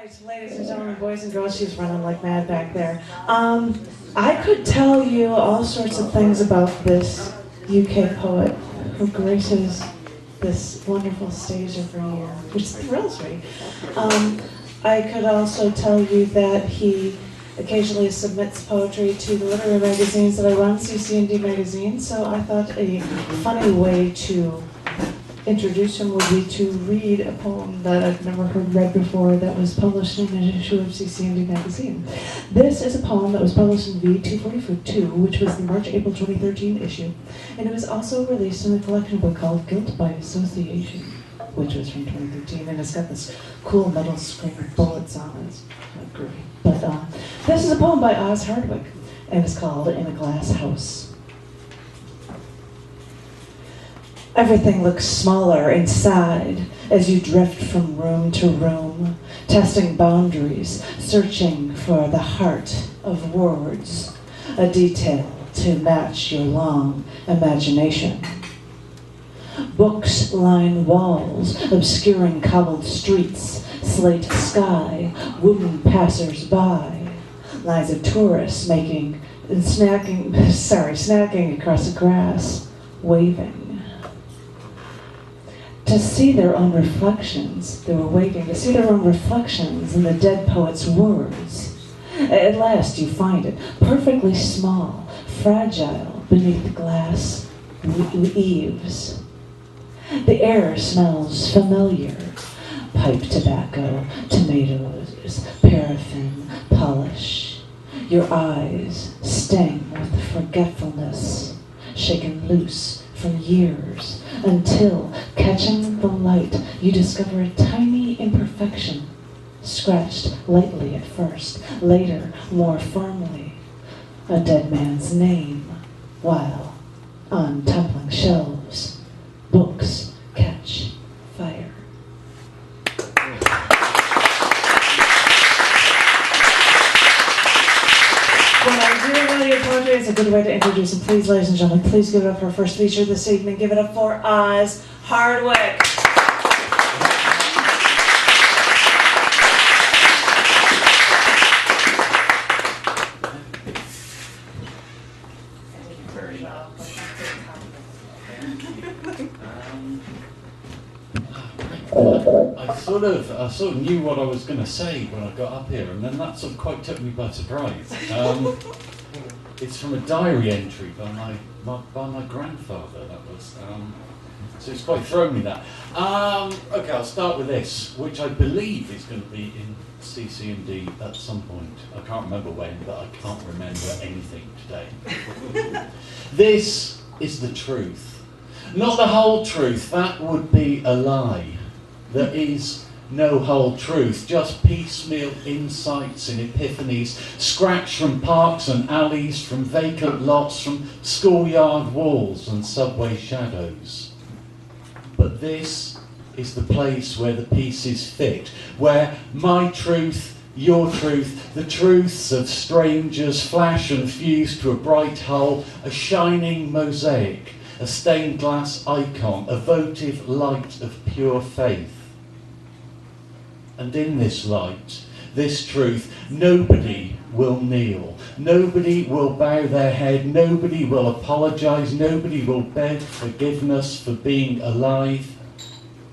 right, ladies and gentlemen, boys and girls, she's running like mad back there. I could tell you all sorts of things about this UK poet who graces this wonderful stage every year, which thrills me. I could also tell you that he occasionally submits poetry to the literary magazines that I run, CC&D magazine, so I thought a funny way to introduce him would be to read a poem that I've never heard read before that was published in an issue of CC&D magazine. This is a poem that was published in V242, which was the March-April 2013 issue, and it was also released in a collection book called Guilt by Association, which was from 2013, and it's got this cool metal screen with bullets on it. It's kind of groovy. But this is a poem by Oz Hardwick, and it's called In a Glass House. Everything looks smaller inside as you drift from room to room, testing boundaries, searching for the heart of words, a detail to match your long imagination. Books line walls, obscuring cobbled streets, slate sky, wooden passers-by, lines of tourists snacking across the grass, waving. To see their own reflections, they were waiting to see their own reflections in the dead poet's words. At last you find it, perfectly small, fragile beneath the glass eaves. The air smells familiar, pipe tobacco, tomatoes, paraffin, polish. Your eyes sting with forgetfulness, shaken loose from years, until, catching the light, you discover a tiny imperfection, scratched lightly at first, later more firmly, a dead man's name, while, on tumbling shelves, books catch fire. When I do value poetry, it's a good way to introduce him. Please, ladies and gentlemen, please give it up for our first feature this evening. Give it up for Oz Hardwick. Thank you very much. I sort of knew what I was going to say when I got up here, and then that sort of quite took me by surprise. It's from a diary entry by my grandfather. That was so it's quite thrown me that. Okay, I'll start with this, which I believe is going to be in CC&D at some point. I can't remember when, but I can't remember anything today. This is the truth, not the whole truth. That would be a lie. There is no whole truth, just piecemeal insights and epiphanies, scratched from parks and alleys, from vacant lots, from schoolyard walls and subway shadows. But this is the place where the pieces fit, where my truth, your truth, the truths of strangers flash and fuse to a bright whole, a shining mosaic, a stained glass icon, a votive light of pure faith. And in this light, this truth, nobody will kneel, nobody will bow their head, nobody will apologise, nobody will beg forgiveness for being alive.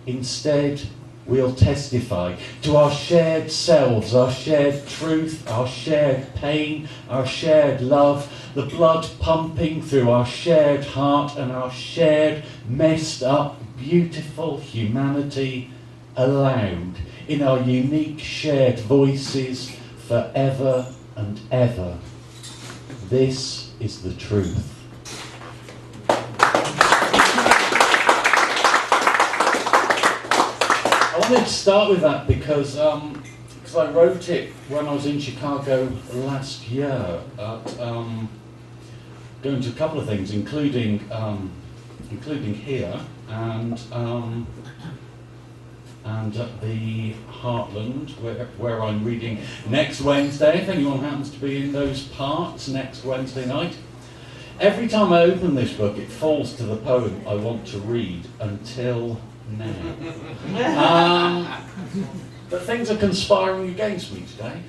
Instead, we'll testify to our shared selves, our shared truth, our shared pain, our shared love, the blood pumping through our shared heart and our shared, messed up, beautiful humanity aloud in our unique shared voices forever and ever. This is the truth. I wanted to start with that because I wrote it when I was in Chicago last year, going to a couple of things, including here and at the Heartland, where I'm reading next Wednesday, if anyone happens to be in those parts next Wednesday night. Every time I open this book, it falls to the poem I want to read until now. But things are conspiring against me today.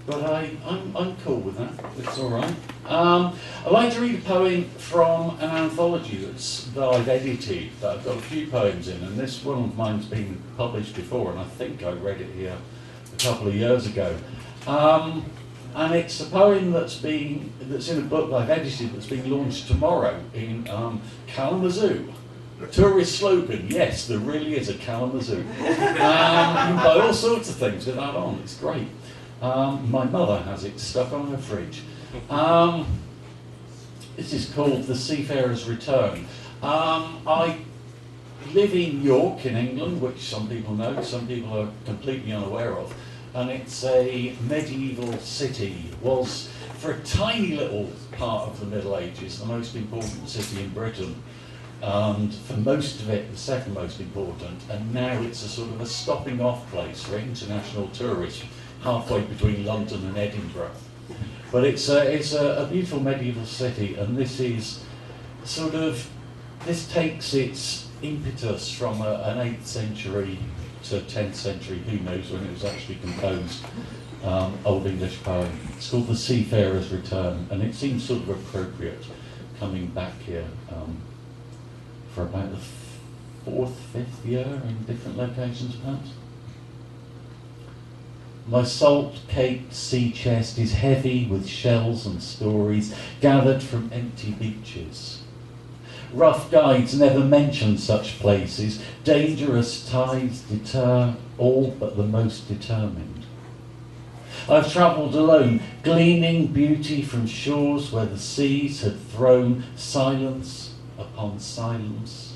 But I'm cool with that. It's all right. I'd like to read a poem from an anthology that I've edited, that I've got a few poems in, and this one of mine's been published before, and I think I read it here a couple of years ago. And it's a poem that's in a book that I've edited that's being launched tomorrow in Kalamazoo. Tourist slogan, yes, there really is a Kalamazoo. You can buy all sorts of things with that on, it's great. My mother has it stuck on her fridge. This is called The Seafarer's Return. I live in York in England, which some people know, some people are completely unaware of. And it's a medieval city, was for a tiny little part of the Middle Ages the most important city in Britain. And for most of it, the second most important. And now it's a sort of a stopping off place for international tourists, halfway between London and Edinburgh. But it's a beautiful medieval city, and this is sort of, this takes its impetus from an 8th century to 10th century, who knows when it was actually composed, Old English poem. It's called The Seafarer's Return, and it seems sort of appropriate coming back here for about the 4th, 5th year in different locations perhaps. My salt-caked sea chest is heavy with shells and stories gathered from empty beaches. Rough guides never mention such places. Dangerous tides deter all but the most determined. I've travelled alone, gleaning beauty from shores where the seas had thrown silence upon silence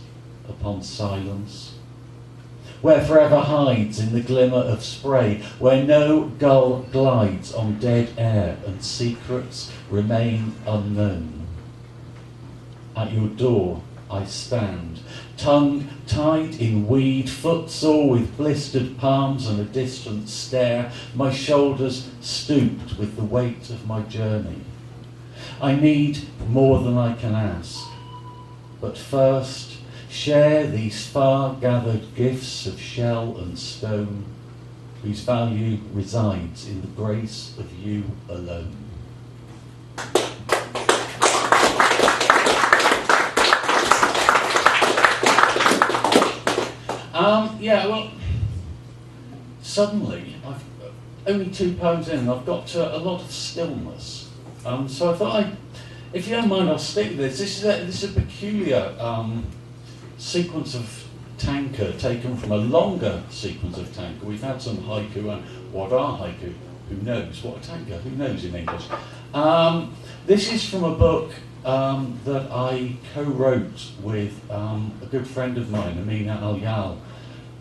upon silence. Where forever hides in the glimmer of spray, where no gull glides on dead air and secrets remain unknown. At your door I stand, tongue tied in weed, foot sore with blistered palms and a distant stare, my shoulders stooped with the weight of my journey. I need more than I can ask, but first share these far-gathered gifts of shell and stone, whose value resides in the grace of you alone. Yeah, well, suddenly, I've only 2 poems in, and I've got to a lot of stillness. So I thought, if you don't mind, I'll stick with this. This is a peculiar sequence of tanka taken from a longer sequence of tanka. We've had some haiku, and what are haiku? Who knows? What a tanka? Who knows in English? This is from a book that I co-wrote with a good friend of mine, Amina Al-Yal,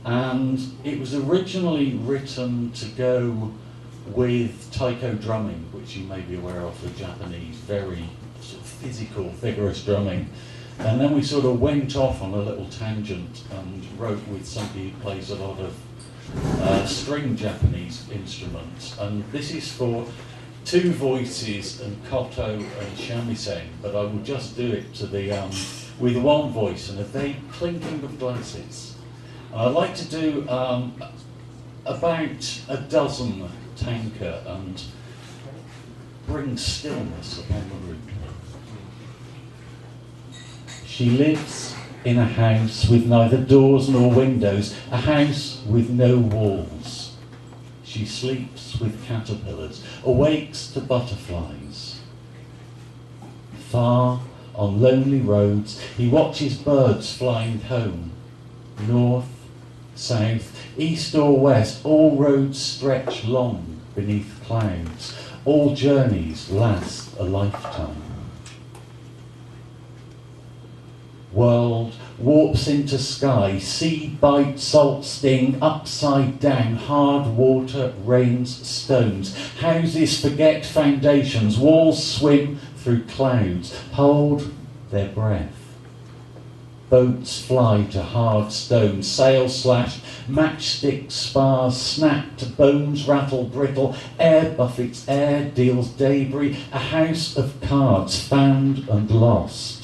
and it was originally written to go with taiko drumming, which you may be aware of, the Japanese, very sort of physical, vigorous drumming. And then we sort of went off on a little tangent and wrote with somebody who plays a lot of string Japanese instruments. And this is for 2 voices and koto and shamisen, but I will just do it to the with 1 voice and a vague clinking of glasses. And I'd like to do about a dozen tanka and bring stillness upon the room. She lives in a house with neither doors nor windows, a house with no walls. She sleeps with caterpillars, awakes to butterflies. Far on lonely roads, he watches birds flying home. North, south, east or west, all roads stretch long beneath clouds. All journeys last a lifetime. World warps into sky, sea bite, salt sting, upside down, hard water rains stones, houses forget foundations, walls swim through clouds, hold their breath. Boats fly to hard stones, sails slashed, matchstick spars snapped, bones rattle brittle, air buffets air, deals debris, a house of cards found and lost.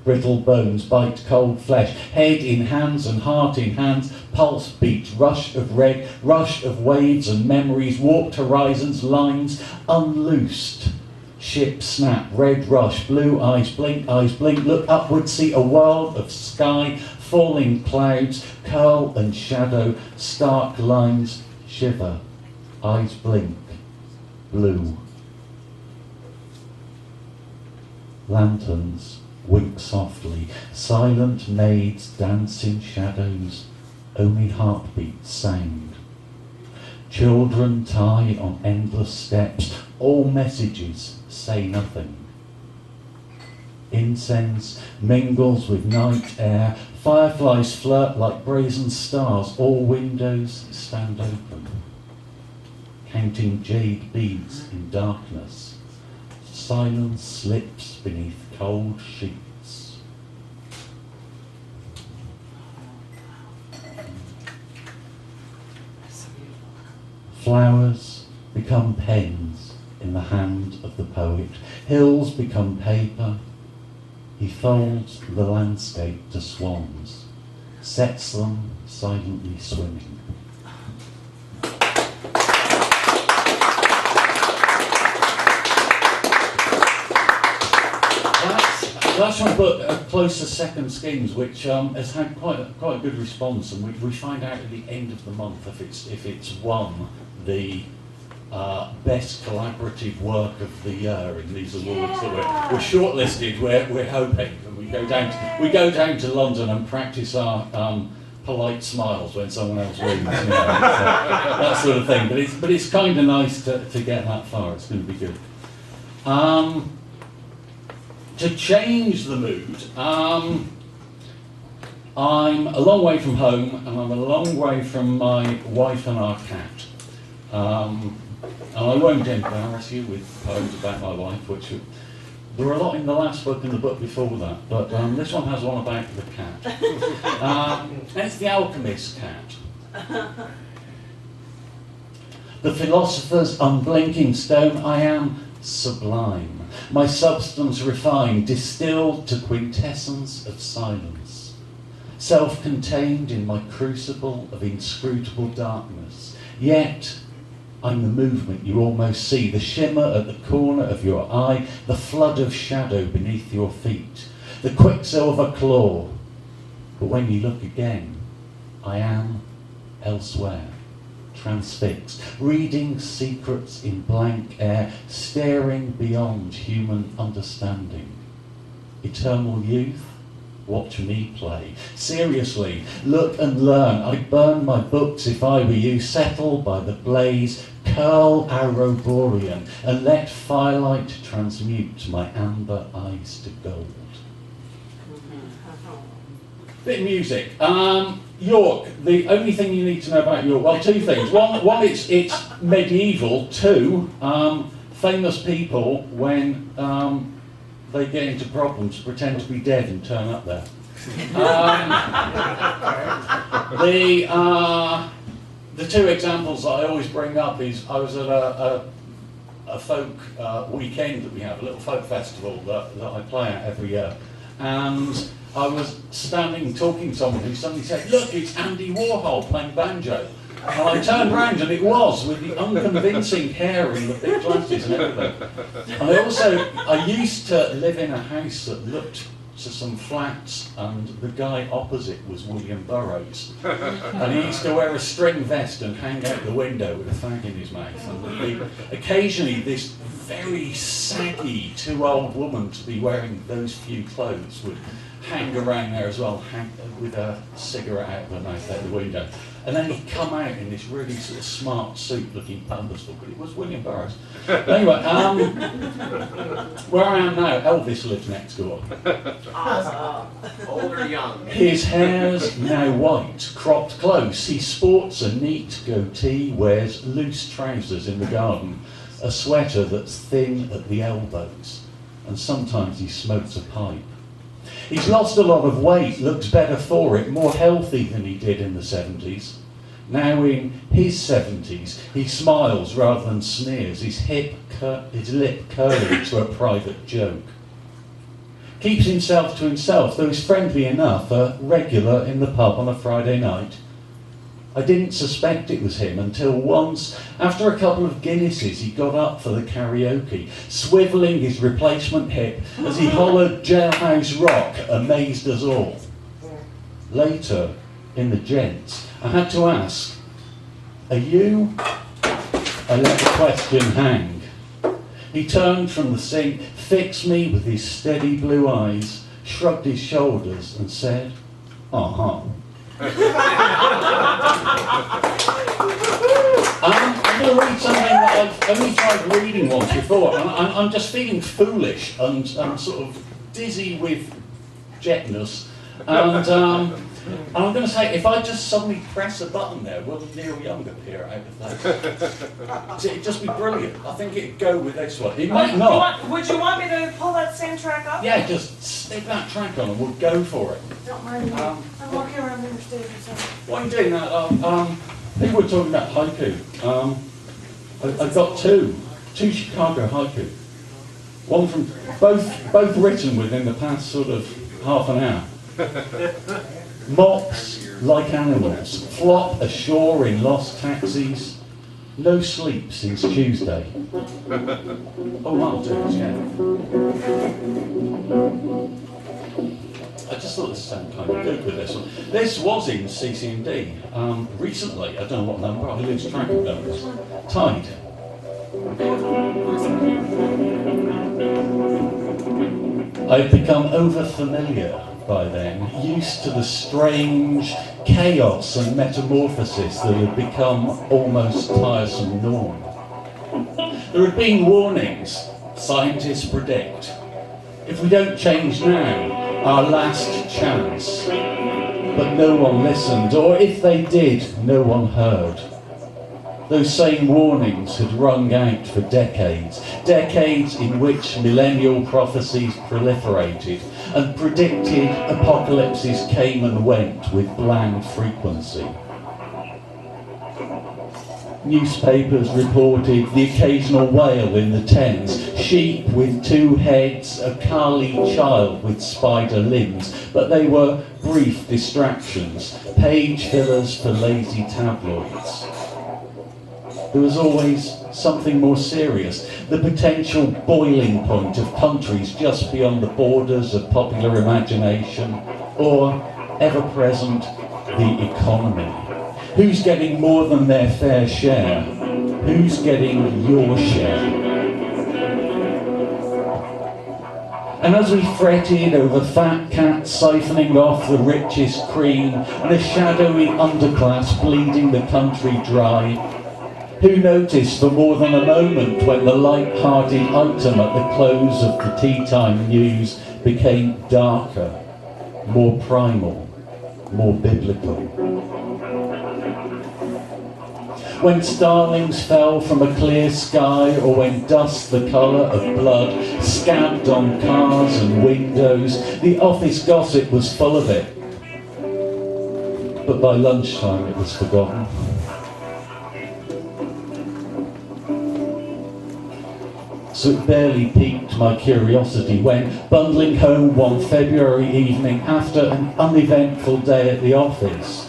brittle bones bite cold flesh, head in hands and heart in hands, pulse beats, rush of red, rush of waves and memories, warped horizons, lines unloosed. Ship snap, red rush, blue eyes blink, look upward, see a world of sky, falling clouds, curl and shadow, stark lines, shiver, eyes blink, blue. Lanterns wink softly, silent maids dance in shadows, only heartbeats sound. Children tie on endless steps, all messages say nothing. Incense mingles with night air, fireflies flirt like brazen stars, all windows stand open. Counting jade beads in darkness, silence slips beneath cold sheets. Flowers become pens in the hand of the poet. Hills become paper. He folds the landscape to swans, sets them silently swimming. That's my book, Closer Second Schemes, which has had quite a good response, and we find out at the end of the month if it's won the best collaborative work of the year in these awards. So we're shortlisted. We're hoping, and we go down to London and practice our polite smiles when someone else wins, that sort of thing. But it's kind of nice to get that far. It's going to be good. To change the mood, I'm a long way from home, and I'm a long way from my wife and our cat. And I won't embarrass you with poems about my wife, which there were a lot in the last book and the book before that, but this one has one about the cat. It's the alchemist cat. The philosopher's unblinking stone, I am sublime. My substance refined, distilled to quintessence of silence. Self-contained in my crucible of inscrutable darkness. Yet, I'm the movement you almost see, the shimmer at the corner of your eye, the flood of shadow beneath your feet, the quicksilver claw. But when you look again, I am elsewhere. Transfixed, reading secrets in blank air, staring beyond human understanding. Eternal youth, watch me play. Seriously, look and learn. I'd burn my books if I were you. Settle by the blaze, curl arrowborean, and let firelight transmute my amber eyes to gold. Bit of music. York, the only thing you need to know about York, well, two things. One it's medieval. Two, famous people, when they get into problems, pretend to be dead and turn up there. The two examples that I always bring up is I was at a folk weekend that we have, a little folk festival that I play at every year, and I was standing talking to someone who suddenly said, "Look, it's Andy Warhol playing banjo." And I turned round and it was, with the unconvincing hair and the big glasses and everything. And I used to live in a house that looked to some flats, and the guy opposite was William Burroughs. And he used to wear a string vest and hang out the window with a fag in his mouth. And occasionally this very saggy, too old woman to be wearing those few clothes would hang around there as well, with a cigarette out of her mouth out the window. And then he'd come out in this really sort of smart suit looking purposeful, but it was William Burroughs. Anyway, where I am now, Elvis lives next door. Old or young? His hair's now white, cropped close. He sports a neat goatee, wears loose trousers in the garden, a sweater that's thin at the elbows, and sometimes he smokes a pipe. He's lost a lot of weight, looks better for it, more healthy than he did in the 70s. Now in his 70s, he smiles rather than sneers, his lip curling to a private joke. keeps himself to himself, though he's friendly enough, a regular in the pub on a Friday night. I didn't suspect it was him until once, after a couple of Guinnesses, he got up for the karaoke, swivelling his replacement hip as he hollered Jailhouse Rock, amazed us all. Later, in the gents, I had to ask, "Are you?" I let the question hang. He turned from the sink, fixed me with his steady blue eyes, shrugged his shoulders and said, "Uh-huh." I'm going to read something that I've only tried reading once before, and I'm just feeling foolish and sort of dizzy with jetness. And I'm going to say, if I just suddenly press a button there, will Neil Young appear out of that? It'd just be brilliant. I think it'd go with this one. It might not. Would you want me to pull that same track up? Yeah, just stick that track on and we'll go for it. Don't mind me. I'm walking around the stage or something. While I'm doing that, people were talking about haiku. I've got two Chicago haiku. One from both written within the past sort of half an hour. Mops, like animals, flop ashore in lost taxis. No sleep since Tuesday. Oh, that'll do it, yeah. I just thought this sounded kind of good with this one. This was in CC&D recently. I don't know what number, I lose track of numbers. Tide. I've become over-familiar by then, used to the strange chaos and metamorphosis that had become almost tiresome norm. There had been warnings, scientists predict. If we don't change now, our last chance. But no one listened, or if they did, no one heard. Those same warnings had rung out for decades, decades in which millennial prophecies proliferated and predicted apocalypses came and went with bland frequency. Newspapers reported the occasional whale in the Thames, sheep with two heads, a Kali child with spider limbs, but they were brief distractions, page fillers for lazy tabloids. There was always something more serious, the potential boiling point of countries just beyond the borders of popular imagination, or, ever-present, the economy. Who's getting more than their fair share? Who's getting your share? And as we fretted over fat cats siphoning off the richest cream and a shadowy underclass bleeding the country dry, who noticed for more than a moment when the light-hearted item at the close of the tea time news became darker, more primal, more biblical? When starlings fell from a clear sky, or when dust the colour of blood scabbed on cars and windows, the office gossip was full of it. But by lunchtime it was forgotten. So it barely piqued my curiosity when, bundling home one February evening after an uneventful day at the office,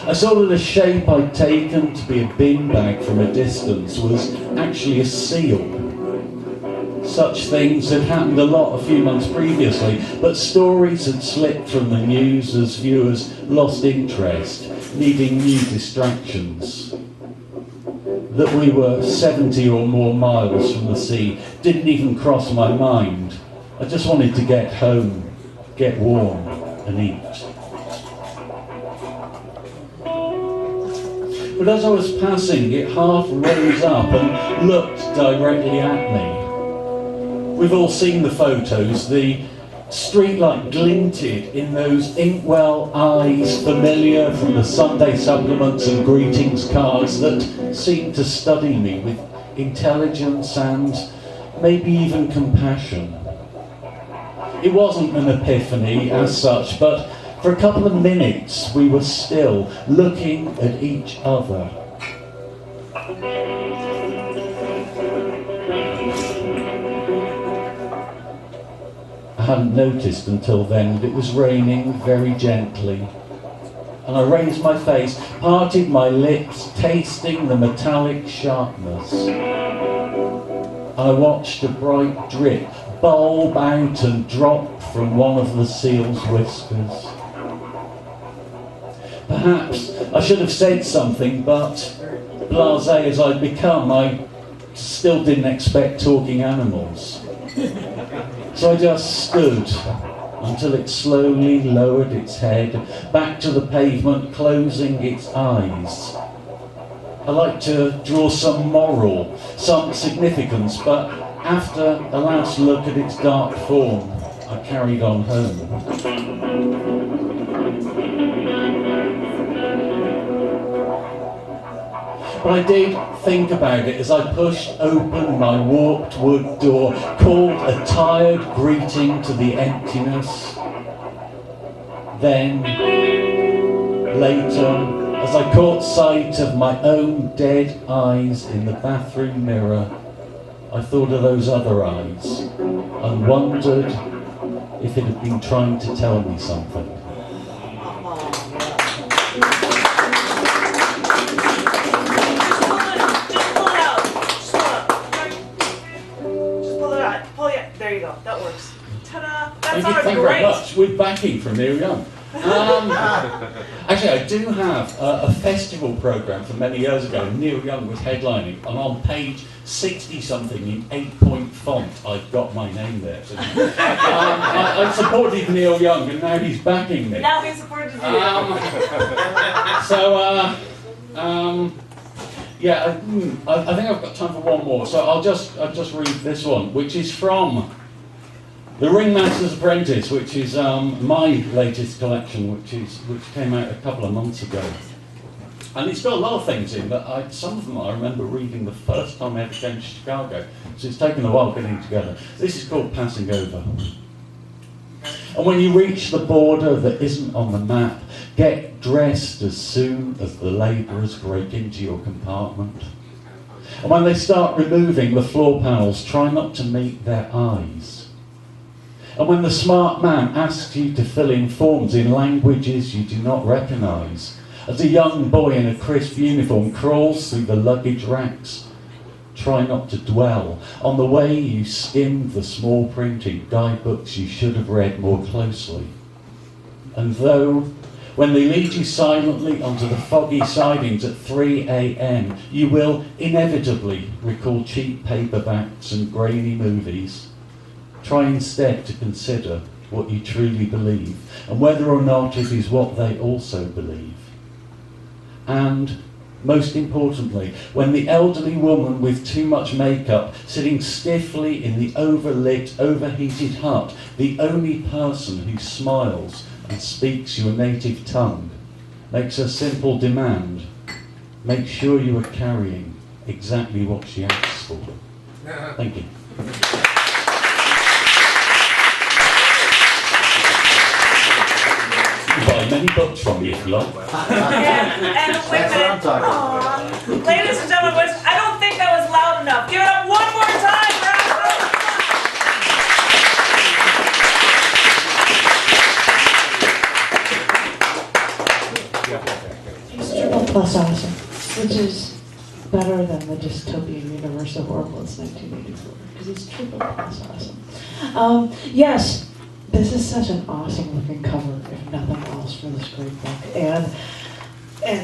I saw that the shape I'd taken to be a bin bag from a distance was actually a seal. Such things had happened a lot a few months previously, but stories had slipped from the news as viewers lost interest, needing new distractions. That we were 70 or more miles from the sea didn't even cross my mind. I just wanted to get home, get warm and eat. But as I was passing, it half rose up and looked directly at me. We've all seen the photos, the streetlight glinted in those inkwell eyes familiar from the Sunday supplements and greetings cards that seemed to study me with intelligence and maybe even compassion. It wasn't an epiphany as such, but for a couple of minutes we were still looking at each other. I hadn't noticed until then that it was raining very gently. And I raised my face, parted my lips, tasting the metallic sharpness. I watched a bright drip bulb out and drop from one of the seal's whiskers. Perhaps I should have said something, but blasé as I'd become, I still didn't expect talking animals. So I just stood until it slowly lowered its head back to the pavement, closing its eyes. I like to draw some moral, some significance, but after a last look at its dark form, I carried on home. But I did think about it as I pushed open my warped wood door, called a tired greeting to the emptiness. Then, later, as I caught sight of my own dead eyes in the bathroom mirror, I thought of those other eyes and wondered if it had been trying to tell me something. There you go. That works. Ta-da! Thank you very much. With backing from Neil Young. Actually, I do have a festival programme from many years ago. Neil Young was headlining, and on page 60-something in 8-point font, I've got my name there. So, I supported Neil Young, and now he's backing me. Now he's supported you. Yeah, I think I've got time for one more. So I'll just read this one, which is from The Ringmaster's Apprentice, which is my latest collection, which came out a couple of months ago. And it's got a lot of things in, but some of them I remember reading the first time I ever came to Chicago. So it's taken a while getting together. This is called Passing Over. And when you reach the border that isn't on the map, get dressed as soon as the labourers break into your compartment. And when they start removing the floor panels, try not to meet their eyes. And when the smart man asks you to fill in forms in languages you do not recognise, as a young boy in a crisp uniform crawls through the luggage racks, try not to dwell on the way you skimmed the small print in guidebooks you should have read more closely. And though, when they lead you silently onto the foggy sidings at 3 a.m, you will inevitably recall cheap paperbacks and grainy movies, try instead to consider what you truly believe and whether or not it is what they also believe. And most importantly, when the elderly woman with too much makeup, sitting stiffly in the overlit, overheated hut, the only person who smiles and speaks your native tongue, makes a simple demand: make sure you are carrying exactly what she asks for. Thank you. Buy many books from me if you like. And wait a minute. Aww. Ladies and gentlemen, boys, I don't think that was loud enough. Give it up one more time for He's triple plus awesome, which is better than the dystopian universe of Orwell's 1984, because he's triple plus awesome. Yes. This is such an awesome looking cover, if nothing else, for this great book. And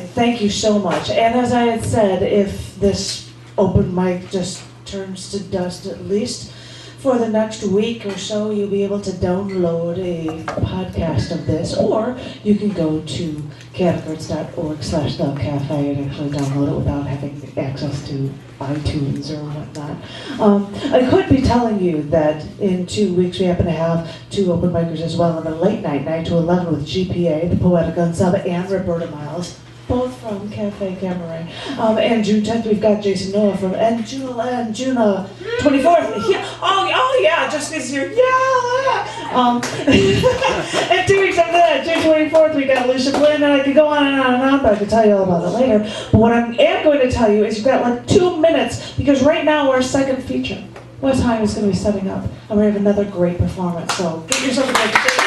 thank you so much. And as I had said, if this open mic just turns to dust, at least for the next week or so, you'll be able to download a podcast of this, or you can go to cathards.org/thecafe and actually download it without having access to iTunes or whatnot. I could be telling you that in 2 weeks we happen to have 2 open micers as well, on a late night, 9 to 11, with GPA, the Poetic Unsub, and Roberta Miles, both from Cafe Cabaret. And June 10th we've got Jason Noah from, and June 24th, yeah, oh yeah, Jessica's here, yeah! And 2 weeks after that, June 24th, we got Alicia Flynn, and I could go on and on and on, but I could tell you all about it later. But what I am going to tell you is you've got like 2 minutes, because right now our second feature what time is going to be setting up, and we have another great performance. So give yourself a break.